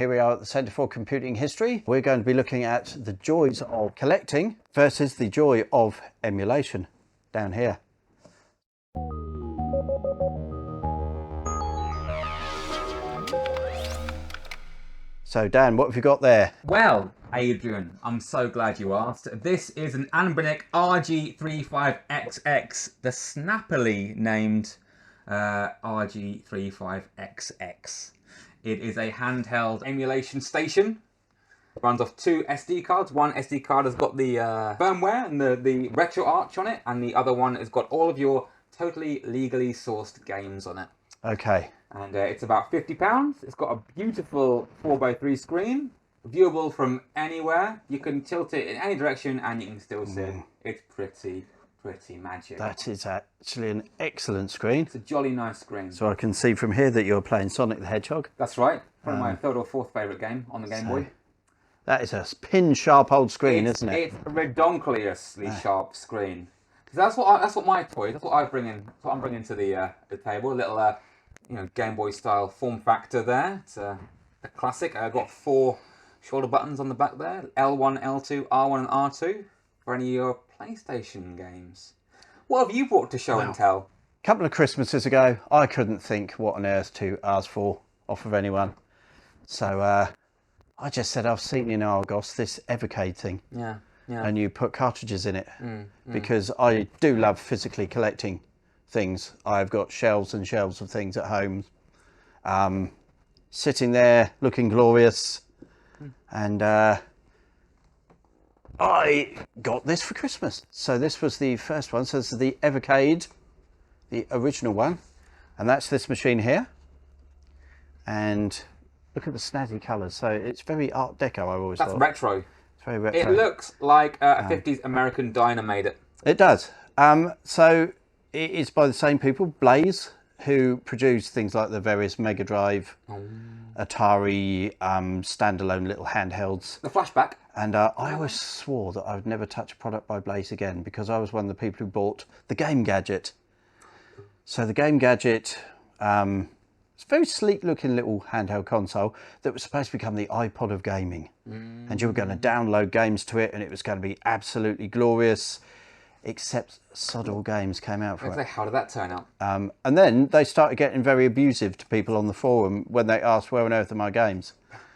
Here we are at the Centre for Computing History. We're going to be looking at the joys of collecting versus the joy of emulation down here. So Dan, what have you got there? Well, Adrian, I'm so glad you asked. This is an Anbernic RG35XX, the snappily named RG35XX. It is a handheld emulation station. It runs off two SD cards. One SD card has got the firmware and the retro arch on it, and the other one has got all of your totally legally sourced games on it. Okay. And it's about £50. It's got a beautiful 4x3 screen, viewable from anywhere. You can tilt it in any direction and you can still see it. It's pretty magic. That is actually an excellent screen. It's a jolly nice screen. So I can see from here that you're playing Sonic the Hedgehog. That's right. One of my third or fourth favourite game on the Game Boy. That is a pin-sharp old screen, isn't it? It's a redonkulously sharp screen. That's what my toy. That's what I bring in. That's what I'm bringing to the table. A little Game Boy style form factor there. It's a classic. I've got 4 shoulder buttons on the back there. L1, L2, R1 and R2 for any of your PlayStation games. What have you brought to show and tell? A couple of Christmases ago, I couldn't think what on earth to ask for off of anyone. So I just said, I've seen in Argos this Evercade thing. Yeah. And you put cartridges in it. Because I do love physically collecting things. I've got shelves and shelves of things at home, sitting there looking glorious, and I got this for Christmas. So this was the first one. So this is the Evercade, the original one, and that's this machine here. And look at the snazzy colours. So it's very Art Deco. I always thought. That's retro. It's very retro. It looks like a 50s American diner made it. It does. So it is by the same people, Blaze, who produced things like the various Mega Drive, Atari, standalone little handhelds. The flashback. And I always swore that I would never touch a product by Blaze again because I was one of the people who bought the Game Gadget. So the Game Gadget, it's a very sleek looking little handheld console that was supposed to become the iPod of gaming. And you were going to download games to it and it was going to be absolutely glorious. Except sod all games came out for it. How did that turn out? And then they started getting very abusive to people on the forum when they asked, where on earth are my games?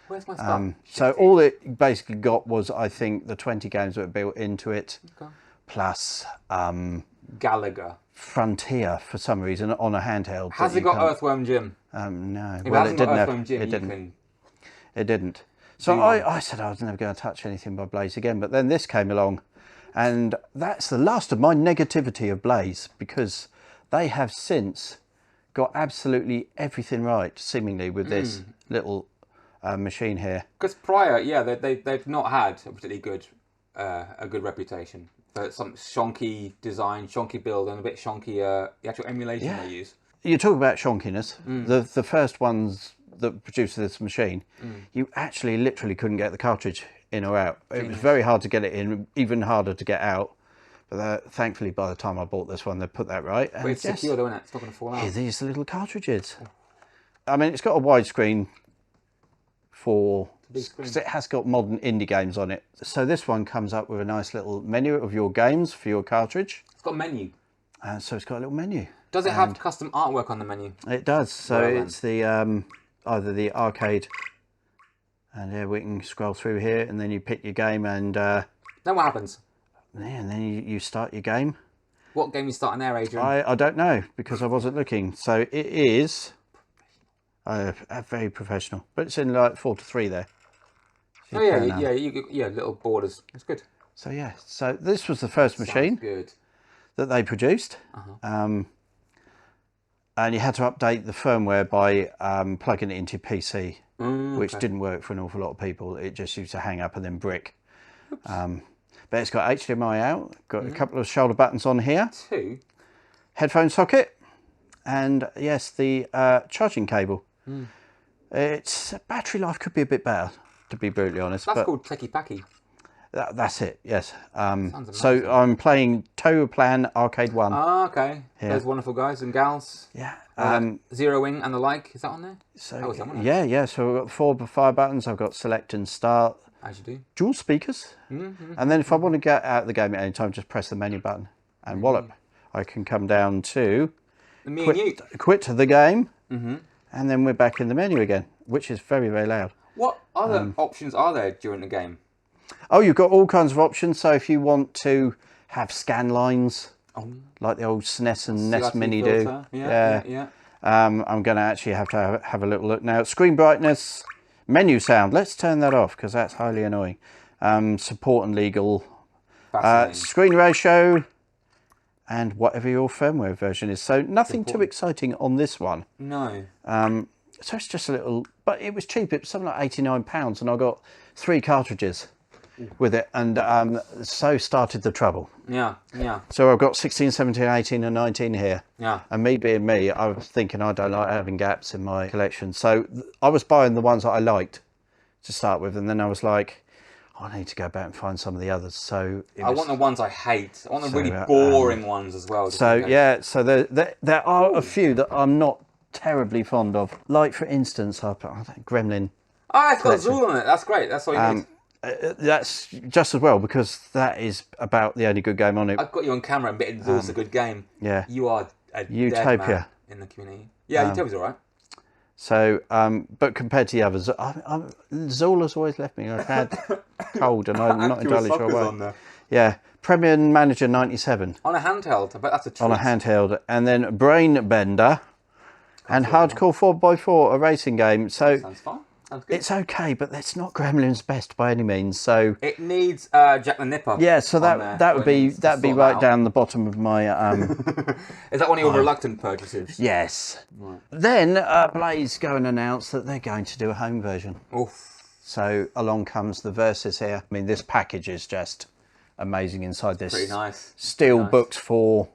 Where's my stuff? So all it basically got was, I think, the 20 games that were built into it, plus Gallagher. Frontier, for some reason, on a handheld. Has it got Earthworm Jim? No. If Well, it it hasn't didn't. got Earthworm Jim, It didn't. So I said I was never going to touch anything by Blaze again, but then this came along. And that's the last of my negativity of Blaze, because they have since got absolutely everything right, seemingly, with this little machine here. Because prior, they've not had a particularly good a good reputation for some shonky design, shonky build, and a bit shonky the actual emulation they use. You talk about shonkiness. The first ones that produced this machine, you actually literally couldn't get the cartridge in or out. It was very hard to get it in, even harder to get out. But thankfully, by the time I bought this one, they put that right. But it's secure though, isn't it? It's not going to fall out. Here, these little cartridges. I mean, it's got a widescreen because it has got modern indie games on it. So this one comes up with a nice little menu of your games for your cartridge. It's got a menu. And so it's got a little menu. Does it have custom artwork on the menu? It does. So it's the either the arcade. And here we can scroll through here, and then you pick your game, and then what happens? Yeah, and then you start your game. What game are you starting there, Adrian? I don't know, because I wasn't looking. So it is very professional, but it's in like 4:3 there. So little borders. It's good. So yeah, so this was the first machine that they produced. And you had to update the firmware by plugging it into your PC. Which didn't work for an awful lot of people. It just used to hang up and then brick. But it's got HDMI out, got a couple of shoulder buttons on here. 2. Headphone socket, and yes, the charging cable. Its battery life could be a bit better, to be brutally honest. That's called Techie Packy. That's it, yes. Sounds So amazing. I'm playing Tower Plan Arcade 1. Ah, okay. Those wonderful guys and gals. Yeah. Zeroing and the like. Is that on there? So Oh, it's on, wasn't it? yeah. So I've got 4 fire buttons. I've got select and start. As you do. Dual speakers. And then if I want to get out of the game at any time, just press the menu button and wallop. I can come down to quit the game. And then we're back in the menu again, which is very, very loud. What other options are there during the game? Oh, you've got all kinds of options. So if you want to have scan lines, like the old SNES and NES Mini do. Yeah. I'm going to actually have to have a little look now. Screen brightness, menu sound. Let's turn that off because that's highly annoying. Support and legal. Screen ratio, and whatever your firmware version is. So nothing too exciting on this one. No. So it's just a little, but it was cheap. It was something like £89, and I got 3 cartridges with it, and so started the trouble. Yeah. So I've got 16, 17, 18 and 19 here. Yeah. And me being me, I was thinking I don't like having gaps in my collection. So I was buying the ones that I liked to start with, and then I was like, I need to go back and find some of the others. So I want the ones I hate. I want the really boring ones as well. So yeah, so there are a few that I'm not terribly fond of. Like for instance, I think Gremlin. Oh, it's got Zool on it. That's great. That's all you need. That's just as well, because that is about the only good game on it. I've got you on camera admitting Zool's a good game. Yeah. You are a Utopia dead man in the community. Yeah, Utopia's all right. So, but compared to the others, Zool has always left me. I've had cold, and I'm not entirely sure why. Yeah, Premier Manager 97 on a handheld. I bet that's a treat. On a handheld, and then Brain Bender, and Hardcore 4x4, a racing game. So sounds fun. It's okay, but that's not Gremlin's best by any means. So it needs Jack the Nipper. Yeah, so that would be right down the bottom of my. Is that one of your reluctant purchases? Yes. Right. Then Blaze go and announce that they're going to do a home version. Oof. So along comes the Versus here. I mean, this package is just amazing inside this. Pretty nice. Steel books for.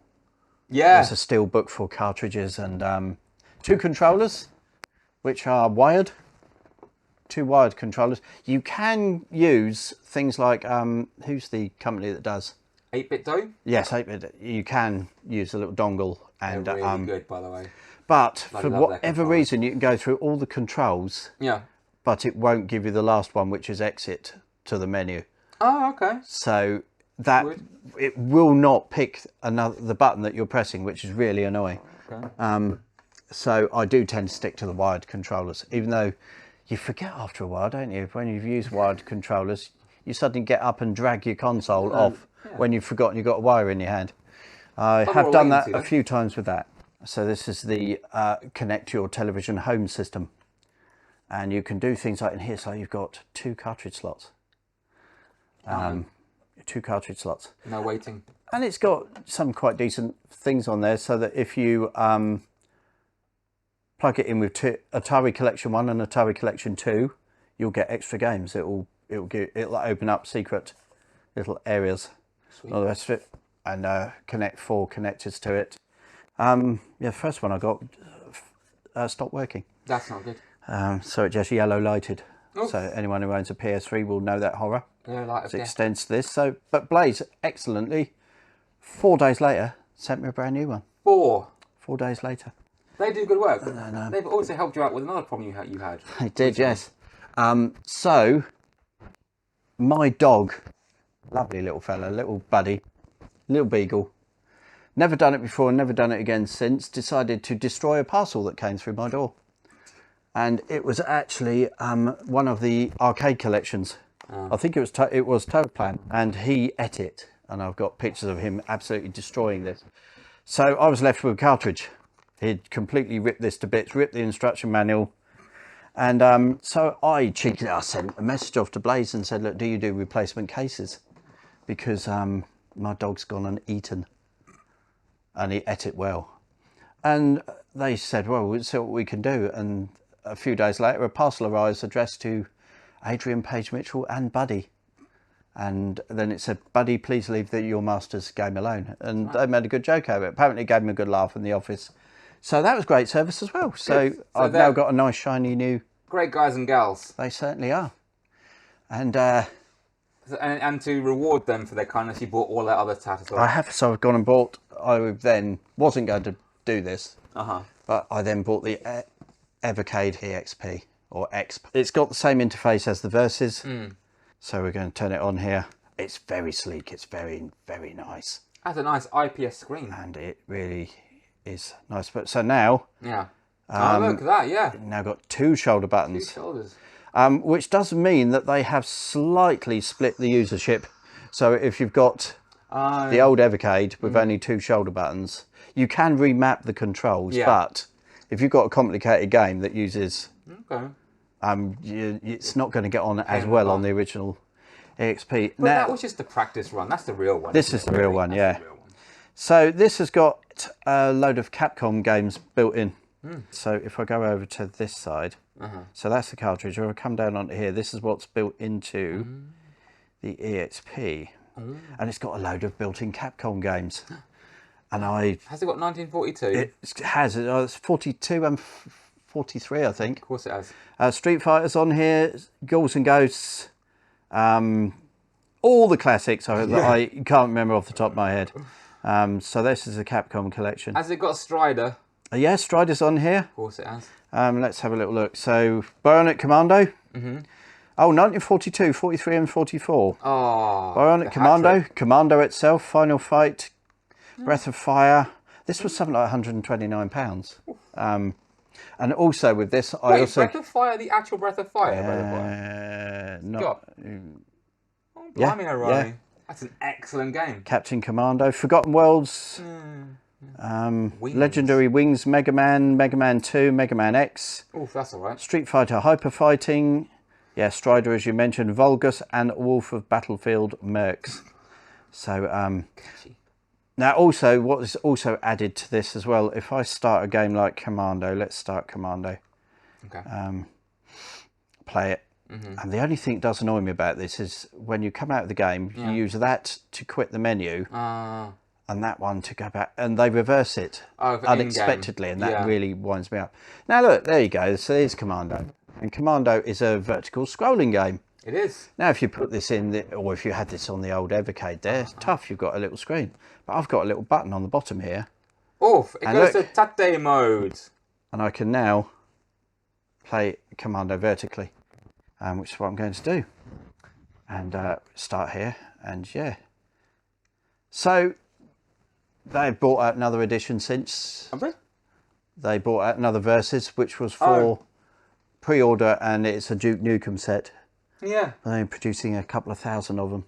Yeah. There's a steel book for cartridges and 2 controllers, which are wired. 2 wired controllers. You can use things like who's the company that does 8-bit dough? Yes, 8-bit. You can use a little dongle, and they're really good, by the way. But for whatever reason, you can go through all the controls. Yeah. But it won't give you the last one, which is exit to the menu. Oh, okay. So that it will not pick the button that you're pressing, which is really annoying. Okay. So I do tend to stick to the wired controllers, even though. You forget after a while, don't you? When you've used wired controllers, you suddenly get up and drag your console off when you've forgotten you've got a wire in your hand. I have done that a few times with that. So this is the connect your television home system. And you can do things like in here, so you've got 2 cartridge slots. 2 cartridge slots. No waiting. And it's got some quite decent things on there, so that if you plug it in with Atari Collection 1 and Atari Collection 2, you'll get extra games. It'll open up secret little areas. Sweet. All the rest of it, and connect 4 connectors to it. The first one I got stopped working. That's not good. So it just yellow lighted. Oof. So anyone who owns a PS3 will know that horror. Yeah, it extends to this. So, but Blaze excellently, 4 days later, sent me a brand new one. 4 days later. They do good work. They've also helped you out with another problem you had. They did, yes. So, my dog, lovely little fella, little buddy, little beagle, never done it before, never done it again since, decided to destroy a parcel that came through my door. And it was actually one of the arcade collections. I think it was Toad Plan, and he ate it. And I've got pictures of him absolutely destroying this. So I was left with a cartridge. He'd completely ripped this to bits, ripped the instruction manual. And so I sent a message off to Blaze and said, look, do you do replacement cases? Because my dog's gone and eaten. And he ate it well. And they said, well, we'll see what we can do. And a few days later, a parcel arrives addressed to Adrian, Page Mitchell and Buddy. And then it said, Buddy, please leave your master's game alone. And they made a good joke out of it. Apparently it gave him a good laugh in the office. So that was great service as well. So I've now got a nice shiny new. Great guys and gals. They certainly are. And And to reward them for their kindness, you bought all that other tat as well. I have, so I've gone and bought, I then wasn't going to do this, but I then bought the Evercade EXP, or EXP. It's got the same interface as the Versus, so we're going to turn it on here. It's very sleek, it's very, very nice. That's a nice IPS screen. And it really is nice. But so now... Yeah. Oh, look at that, yeah. Now got 2 shoulder buttons. 2 shoulders. Which does mean that they have slightly split the usership. So if you've got the old Evercade with only 2 shoulder buttons, you can remap the controls. Yeah. But if you've got a complicated game that uses... Okay. It's not going to get on as well on the original EXP. But now, that was just the practice run. That's the real one. This is the real one, yeah. So this has got a load of Capcom games built in. So if I go over to this side, so that's the cartridge. Or I come down onto here, this is what's built into the EXP. And it's got a load of built-in Capcom games. And Has it got 1942? It has. It's 42 and 43, I think. Of course it has. Street Fighter's on here, Ghouls and Ghosts, all the classics that I can't remember off the top of my head. So this is the Capcom collection. Has it got Strider? Yes, Strider's on here. Of course it has. Let's have a little look. So Bionic Commando. Oh, 1942, 43 and 44. Oh, Bionic Commando, Commando itself, Final Fight, Breath of Fire. This was something like £129. And also with this, I also... Breath of Fire, the actual Breath of Fire? Not... Oh, blimey, O'Reilly. That's an excellent game. Captain Commando, Forgotten Worlds, Legendary Wings, Mega Man 2, Mega Man X. Oh, that's all right. Street Fighter Hyper Fighting. Yeah, Strider, as you mentioned, Vulgus, and Wolf of Battlefield Mercs. So, now also, what is also added to this as well, if I start a game like Commando, let's start Commando. Okay. Play it. And the only thing that does annoy me about this is when you come out of the game, you use that to quit the menu, and that one to go back, and they reverse it unexpectedly, and that really winds me up. Now look, there you go, so there's Commando. And Commando is a vertical scrolling game. It is. Now if you put this in, or if you had this on the old Evercade there, it's tough, you've got a little screen. But I've got a little button on the bottom here. Oh, it goes to Tate mode. And I can now play Commando vertically. Which is what I'm going to do, and start here, and yeah. So they've brought out another edition since. Have they? They brought out another Versus, which was for pre-order, and it's a Duke Nukem set. Yeah. They're producing a couple of thousand of them,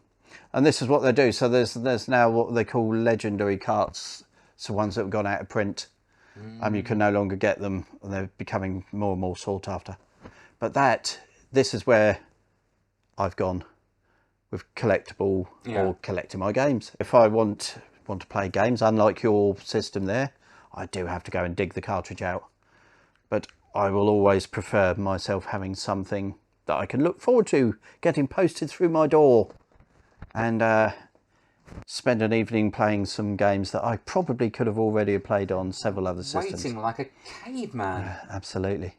and this is what they do. So there's now what they call legendary carts, so ones that have gone out of print. You can no longer get them, and they're becoming more and more sought after. But this is where I've gone with collectible or collecting my games. If I want to play games, unlike your system there, I do have to go and dig the cartridge out. But I will always prefer myself having something that I can look forward to getting posted through my door, and spend an evening playing some games that I probably could have already played on several other systems. Waiting like a caveman. Absolutely.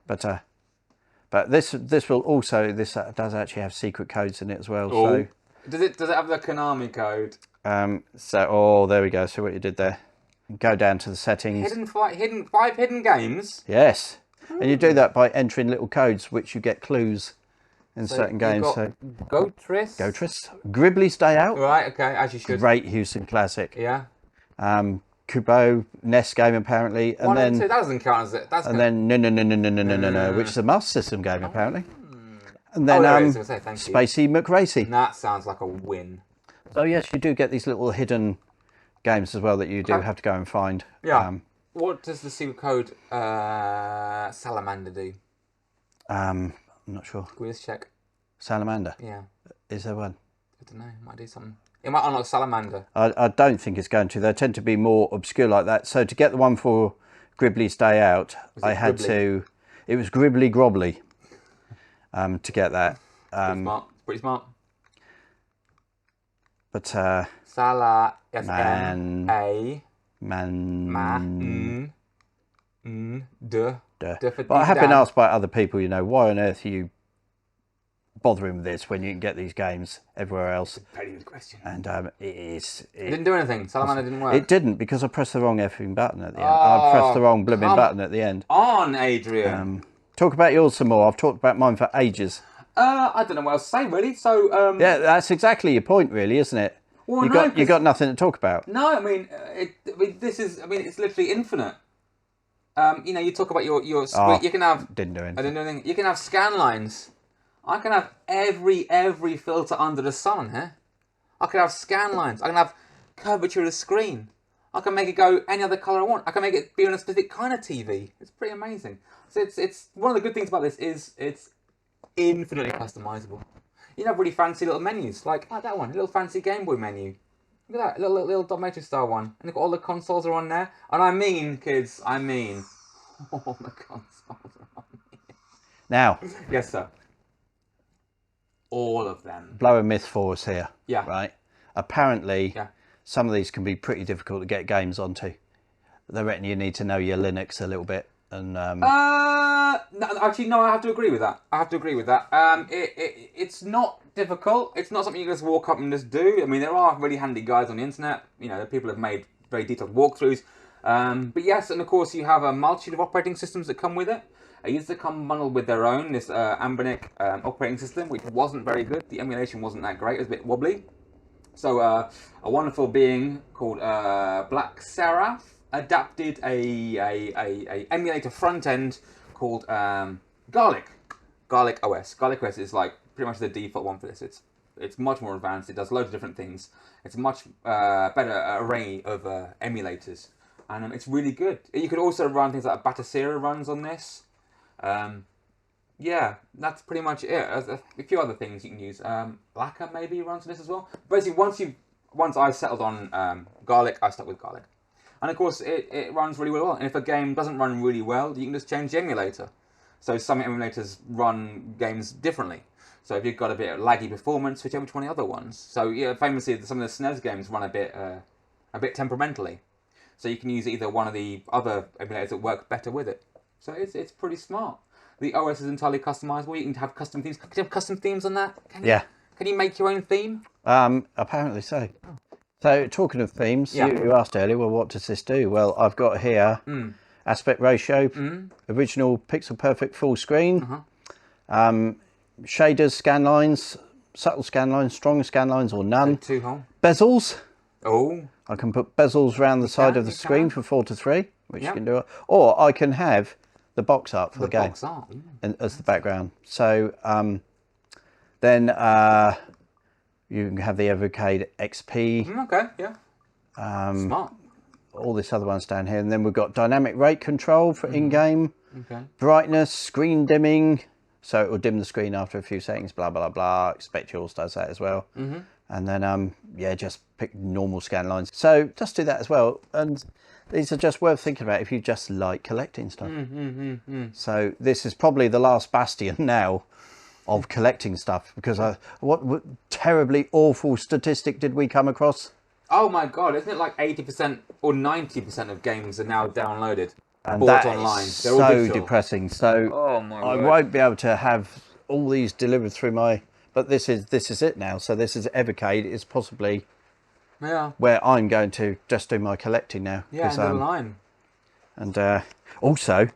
But this will also, this does actually have secret codes in it as well. So does it have the Konami code? There we go. So what you did there, go down to the settings. Five hidden games. Yes, and you do that by entering little codes, which you get clues in certain games. So Gotris, Gribbly's Day Out. Right. Okay, as you should. Great Houston classic. Yeah. Kubo NES game apparently, and then that doesn't count as it. Then no, which is a Master System game apparently, and then Spacey McRacy. That sounds like a win. So yes, you do get these little hidden games as well that you do have to go and find. Yeah. What does the secret code Salamander do? I'm not sure. Can we just check? Salamander. Yeah. Is there one? I don't know. It might do something. It might unlock Salamander. I don't think it's going to. They tend to be more obscure like that. So to get the one for Gribbly's Day Out, it was Gribbly Grobbly to get that. Pretty smart. But Sala man. But I have been asked by other people, why on earth are you bothering with this when you can get these games everywhere else? Very good question. And it didn't do anything. Salamander didn't work. It didn't, because I pressed the wrong effing button at the end. I pressed the wrong blooming button at the end. On, Adrian. Talk about yours some more. I've talked about mine for ages. I don't know what else to say, really. So yeah, that's exactly your point, really, isn't it? Well, you got nothing to talk about. No, I mean, it's literally infinite. You know, you talk about your screen. Oh, you can have. Didn't do anything. I didn't do anything. You can have scan lines. I can have every filter under the sun on here. I can have scan lines. I can have curvature of the screen. I can make it go any other color I want. I can make it be on a specific kind of TV. It's pretty amazing. So it's one of the good things about this is it's infinitely customizable. You have really fancy little menus, like that one, a little fancy Game Boy menu. Look at that, little dot matrix style one. And look, all the consoles are on there. And I mean, kids, all the consoles are on here. Now. Yes, sir. All of them. Blow a myth for us here. Yeah. Right. Apparently, some of these can be pretty difficult to get games onto. They reckon you need to know your Linux a little bit. And no, actually, no, I have to agree with that. It's not difficult. It's not something you can just walk up and just do. I mean, there are really handy guides on the internet. You know, people have made very detailed walkthroughs. But yes, and of course, you have a multitude of operating systems that come with it. It used to come bundled with their own, this Ambonic operating system, which wasn't very good. The emulation wasn't that great. It was a bit wobbly. So a wonderful being called Black Seraph adapted a emulator front end called Garlic OS. Garlic OS is like pretty much the default one for this. It's much more advanced. It does loads of different things. It's a much better array of emulators, and it's really good. You could also run things like Batasera runs on this. Yeah, that's pretty much it. There's a few other things you can use. Lacquer maybe runs on this as well. Basically, once I settled on Garlic, I stuck with Garlic. And of course, it runs really well. And if a game doesn't run really well, you can just change the emulator. So some emulators run games differently. So if you've got a bit of laggy performance, switch over to one of the other ones. So yeah, famously, some of the SNES games run a bit temperamentally. So you can use either one of the other emulators that work better with it. So it's pretty smart. The OS is entirely customizable. You can have custom themes. Can you have custom themes on that? Can you make your own theme? Apparently so. So, talking of themes, you asked earlier, well, what does this do? Well, I've got here aspect ratio, original pixel perfect full screen, shaders, scan lines, subtle scan lines, strong scan lines, or none. Two-hole. Bezels. Oh. I can put bezels around the side of the screen for 4:3, which you can do. Or I can have the box art for the game box art. as the background. So, then you can have the Evercade EXP. Okay, yeah. Smart. All this other ones down here. And then we've got dynamic rate control for in-game. Okay. Brightness, screen dimming. So it will dim the screen after a few seconds, blah, blah, blah. Expect yours does that as well. And then, just pick normal scan lines. So just do that as well. And these are just worth thinking about if you just like collecting stuff. So this is probably the last bastion now of collecting stuff, because what terribly awful statistic did we come across? Oh my god, isn't it like 80% or 90% of games are now downloaded and bought online? They're all so depressing. So I won't be able to have all these delivered through my, but this is it now. So this is Evercade is possibly where I'm going to just do my collecting now. Yeah, online. And also,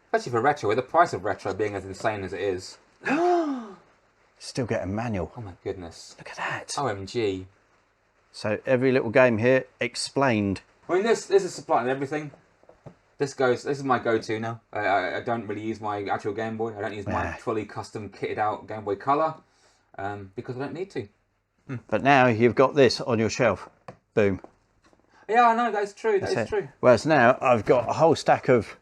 especially for retro, with the price of retro being as insane as it is. Still get a manual. Oh my goodness. Look at that. OMG. So every little game here explained. I mean, this is supplying everything. This is my go-to now. I don't really use my actual Game Boy. I don't use my fully custom kitted out Game Boy Color because I don't need to. But now you've got this on your shelf. Boom. Yeah, I know, that's true. That is true. Whereas now I've got a whole stack of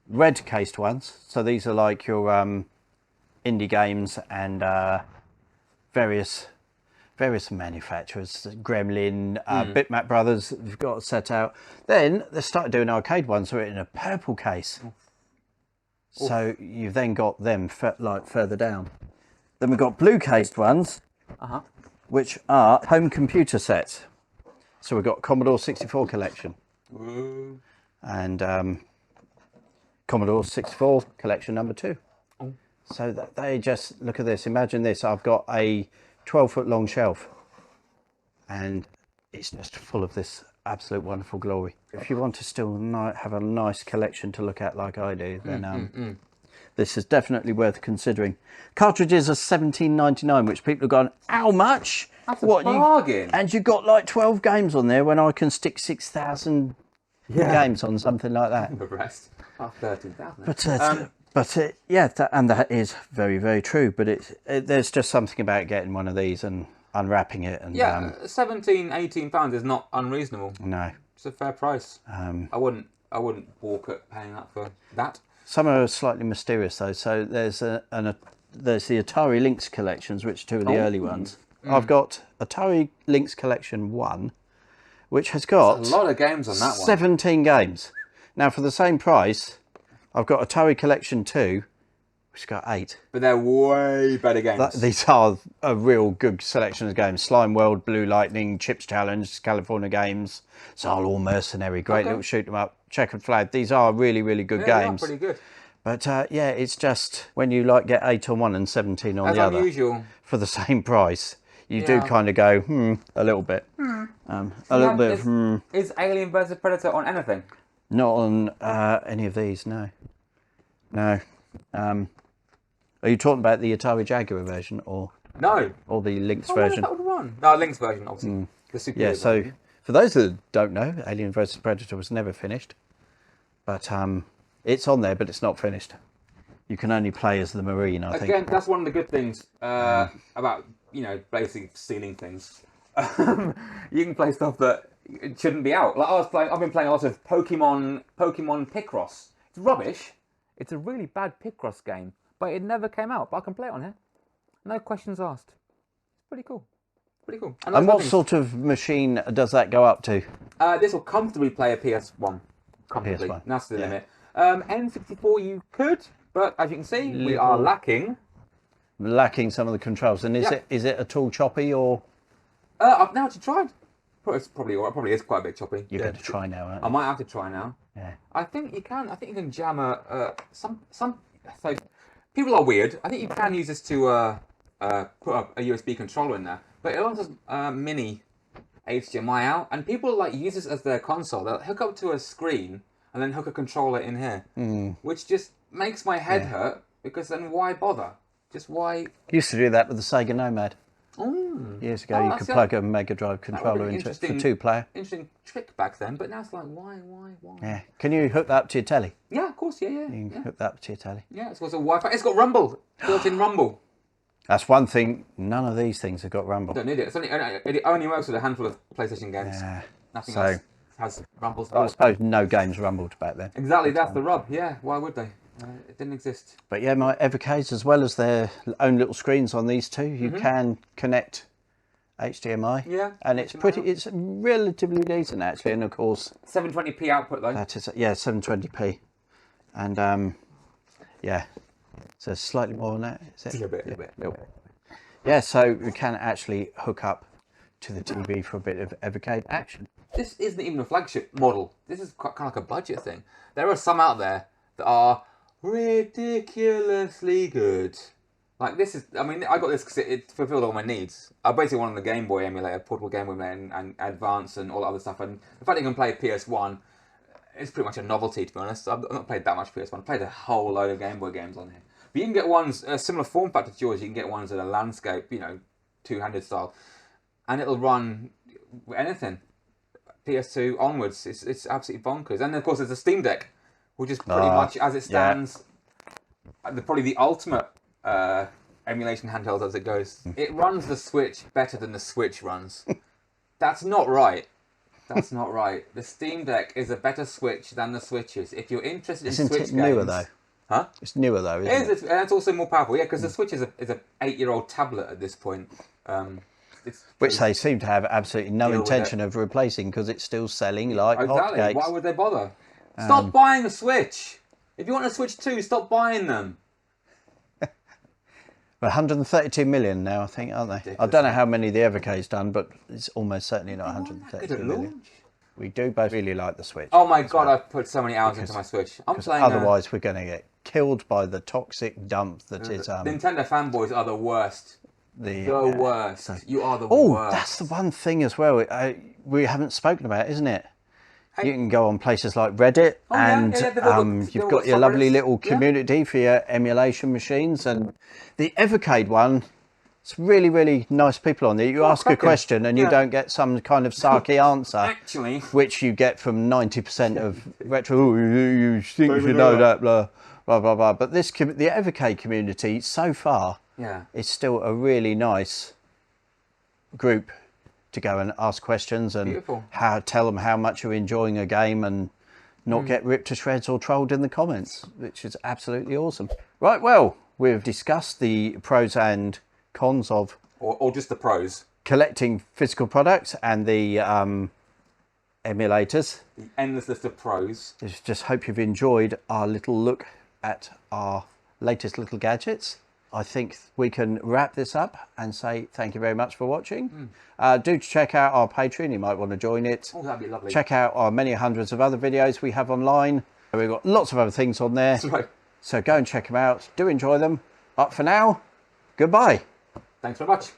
red cased ones. So these are like your indie games and various manufacturers, Gremlin, Bitmap Brothers, have got set out. Then they started doing arcade ones, so in a purple case. So you've then got them further down. Then we've got blue cased ones, which are home computer sets. So we've got Commodore 64 collection. And Commodore 64 collection number 2. So that they just, look at this, imagine this, I've got a 12-foot long shelf and it's just full of this absolute wonderful glory. If you want to still have a nice collection to look at like I do, then this is definitely worth considering. Cartridges are $17.99, which people have gone, how much? That's a bargain. And you got like 12 games on there when I can stick 6,000 games on something like that. The rest, 13,000. And that is very, very true. But there's just something about getting one of these and unwrapping it. And £17-18 is not unreasonable. No, it's a fair price. I wouldn't balk at paying that for that. Some are slightly mysterious though. So there's there's the Atari Lynx collections, which are two of the early ones. I've got Atari Lynx Collection 1, which has got a lot of games on that 17 games. Now for the same price, I've got Atari Collection 2, which has got 8. But they're way better games. These are a real good selection of games. Slime World, Blue Lightning, Chips Challenge, California Games, Zalor Mercenary, great little shoot 'em up, Checkered Flag. These are really, really good games. Pretty good. But yeah, it's just when you get 8 on one and 17 on the other unusual. For the same price, you do kind of go, a little bit. Is Alien vs Predator on anything? Not on any of these, no. No. Are you talking about the Atari Jaguar version or no? Or the Lynx version? That would run. No, Lynx version, obviously. The superior so version. For those that don't know, Alien vs Predator was never finished, but it's on there, but it's not finished. You can only play as the Marine, I think. Again, that's one of the good things about basically stealing things. You can play stuff that it shouldn't be out. Like I've been playing a lot of Pokemon Picross. It's rubbish. It's a really bad Picross game, but it never came out. But I can play it on here. No questions asked. It's pretty cool. Pretty cool. And what sort of machine does that go up to? This will comfortably play a PS1. Comfortably. PS1. That's the limit. N64 you could, but as you can see, we are lacking some of the controls. And is it at all choppy or? I've now actually tried. It's probably is quite a bit choppy. You're going to try now, aren't you? I might have to try now. Yeah. I think you can jam some. So people are weird. I think you can use this to put a USB controller in there, but it also has mini HDMI out, and people use this as their console. They'll hook up to a screen and then hook a controller in here, which just makes my head hurt, because then why bother? Just why? Used to do that with the Sega Nomad. Years ago, you could plug a Mega Drive controller into it for 2-player. Interesting trick back then, but now it's like, why? Yeah. Can you hook that up to your telly? Yeah, of course, yeah. You can hook that up to your telly. Yeah, it's got some Wi-Fi. It's got Rumble, built-in Rumble. That's one thing. None of these things have got Rumble. Don't need it. It only works with a handful of PlayStation games. Yeah. Nothing else has Rumble. I suppose no games rumbled back then. Exactly, that's the rub. Yeah, why would they? It didn't exist. But yeah, my Evercades, as well as their own little screens on these two, you can connect HDMI. Yeah. And it's relatively decent actually, and of course 720p output though. That is 720p. And so slightly more than that, is it? A bit. Yeah, so we can actually hook up to the TV for a bit of Evercade action. This isn't even a flagship model. This is kind of like a budget thing. There are some out there that are ridiculously good. Like this is, I got this because it fulfilled all my needs. I basically wanted the Game Boy emulator, portable Game Boy emulator, and Advance and all that other stuff. And the fact you can play PS1 is pretty much a novelty, to be honest. I've not played that much PS1. I've played a whole load of Game Boy games on here. But you can get ones, a similar form factor to yours. You can get ones that are landscape, two-handed style. And it'll run anything. PS2 onwards. It's absolutely bonkers. And of course there's a Steam Deck, which is pretty much, as it stands, probably the ultimate emulation handheld as it goes. It runs the Switch better than the Switch runs. That's not right. That's not right. The Steam Deck is a better Switch than the Switch is. If you're interested in Switch games... It's newer though. Huh? It's newer though, isn't it? And it's also more powerful, because the Switch is a 8-year-old tablet at this point. Which they seem to have absolutely no intention of replacing, because it's still selling like hotcakes. Why would they bother? Stop buying a Switch! If you want a Switch 2, stop buying them. 132 million now, I think, aren't they? Ridiculous. I don't know how many the Evercade's done, but it's almost certainly not 132 million. We do both really like the Switch. Oh my god, I've put so many hours into my Switch. I'm playing. Otherwise, we're going to get killed by the toxic dump that is Nintendo fanboys are the worst. The worst. So, You are the Oh, worst. that's the one thing as well we haven't spoken about, isn't it? You can go on places like Reddit and you've got your lovely little community for your emulation machines, and the Evercade one, it's really, really nice people on there. You ask a question and you don't get some kind of sarky answer, Actually, which you get from 90% of retro. Oh, you think you know that, blah, blah, blah, blah. But the Evercade community so far is still a really nice group to go and ask questions and tell them how much you're enjoying a game and not get ripped to shreds or trolled in the comments, which is absolutely awesome. Right, well, we've discussed the pros and cons of or just the pros, collecting physical products and the emulators. The endless list of pros. Just hope you've enjoyed our little look at our latest little gadgets. I think we can wrap this up and say thank you very much for watching. Do check out our Patreon. You might want to join it. Oh, that'd be lovely. Check out our many hundreds of other videos we have online. We've got lots of other things on there. That's right. So go and check them out. Do enjoy them. But for now, goodbye. Thanks very much.